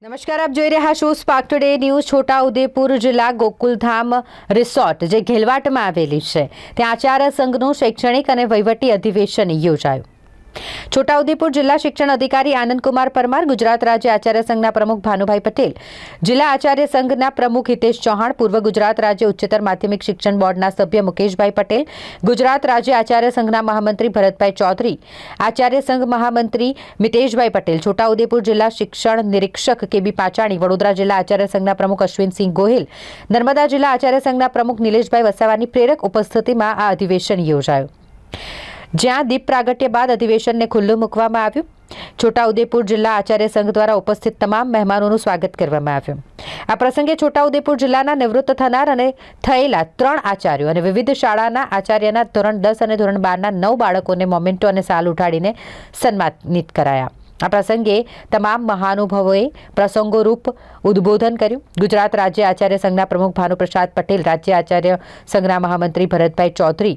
નમસ્કાર, આપ જોઈ રહ્યા છો સ્પાર્ક ટુડે ન્યૂઝ। છોટાઉદેપુર જિલ્લા ગોકુલધામ રિસોર્ટ જે ઘેલવાટમાં આવેલી છે ત્યાં આચાર્ય સંઘનું શૈક્ષણિક અને વહીવટી અધિવેશન યોજાયું। છોટાઉદેપુર જિલ્લા શિક્ષણ અધિકારી આનંદકુમાર પરમાર, ગુજરાત રાજ્ય આચાર્ય સંઘના પ્રમુખ ભાનુભાઈ પટેલ, જિલ્લા આચાર્ય સંઘના પ્રમુખ હિતેશ ચૌહાણ, પૂર્વ ગુજરાત રાજ્ય ઉચ્ચતર માધ્યમિક શિક્ષણ બોર્ડના સભ્ય મુકેશભાઈ પટેલ, ગુજરાત રાજ્ય આચાર્ય સંઘના મહામંત્રી ભરતભાઈ ચૌધરી, આચાર્ય સંઘ મહામંત્રી મિતેશભાઈ પટેલ, છોટાઉદેપુર જિલ્લા શિક્ષણ નિરીક્ષક કેબી પાચાણી, વડોદરા જિલ્લા આચાર્ય સંઘના પ્રમુખ અશ્વિનસિંહ ગોહિલ, નર્મદા જિલ્લા આચાર્ય સંઘના પ્રમુખ નિલેશભાઈ વસાવાની પ્રેરક ઉપસ્થિતિમાં આ અધિવેશન યોજાયું, જ્યાં દીપ પ્રાગટ્ય બાદ અધિવેશનને ખુલ્લું મૂકવામાં આવ્યું। છોટાઉદેપુર જિલ્લા આચાર્ય સંઘ દ્વારા ઉપસ્થિત તમામ મહેમાનોનું સ્વાગત કરવામાં આવ્યું। આ પ્રસંગે છોટાઉદેપુર જિલ્લાના નિવૃત્ત થનાર અને થયેલા 3 આચાર્યો અને વિવિધ શાળાના આચાર્યના ધોરણ 10 અને ધોરણ 12ના 9 બાળકોને મોમેન્ટો અને શાલ ઉઠાડીને સન્માનિત કરાયા। આ પ્રસંગે તમામ મહાનુભાવોએ પ્રસંગોરૂપ ઉદ્બોધન કર્યું। ગુજરાત રાજ્ય આચાર્ય સંઘના પ્રમુખ ભાનુપ્રસાદ પટેલ, રાજ્ય આચાર્ય સંઘના મહામંત્રી ભરતભાઈ ચૌધરી,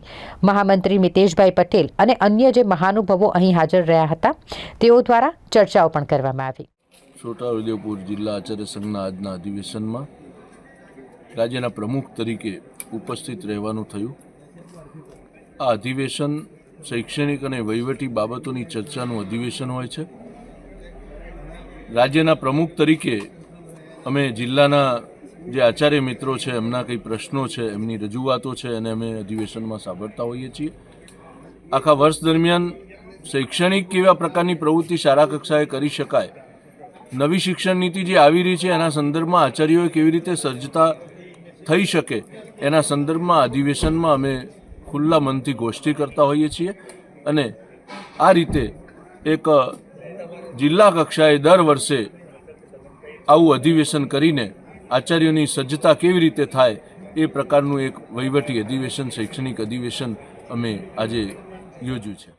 મહામંત્રી મિતેશભાઈ પટેલ અને અન્ય જે મહાનુભાવો અહીં હાજર રહ્યા હતા તેઓ દ્વારા ચર્ચાઓ પણ કરવામાં આવી। છોટાઉદેપુર જિલ્લા આચાર્ય સંઘના આજના અધિવેશનમાં રાજ્યના પ્રમુખ તરીકે ઉપસ્થિત રહેવાનું થયું। આ અધિવેશન શૈક્ષણિક અને વહીવટી બાબતોની ચર્ચાનું અધિવેશન હોય છે। રાજ્યના પ્રમુખ તરીકે અમે જિલ્લાના જે આચાર્ય મિત્રો છે એમના કંઈ પ્રશ્નો છે, એમની રજૂઆતો છે અને અમે અધિવેશનમાં સાંભળતા હોઈએ છીએ। આખા વર્ષ દરમિયાન શૈક્ષણિક કેવા પ્રકારની પ્રવૃત્તિ શાળા કક્ષાએ કરી શકાય, નવી શિક્ષણ નીતિ જે આવી રહી છે એના સંદર્ભમાં આચાર્યોએ કેવી રીતે સજ્જતા થઈ શકે એના સંદર્ભમાં અધિવેશનમાં અમે ખુલ્લા મનથી ગોષ્ઠી કરતા હોઈએ છીએ અને આ રીતે એક જિલ્લા કક્ષાએ દર વર્ષે આવું અધિવેશન કરીને આચાર્યોની સજ્જતા કેવી રીતે થાય એ પ્રકારનું એક વહીવટી અધિવેશન, શૈક્ષણિક અધિવેશન અમે આજે યોજ્યું છે।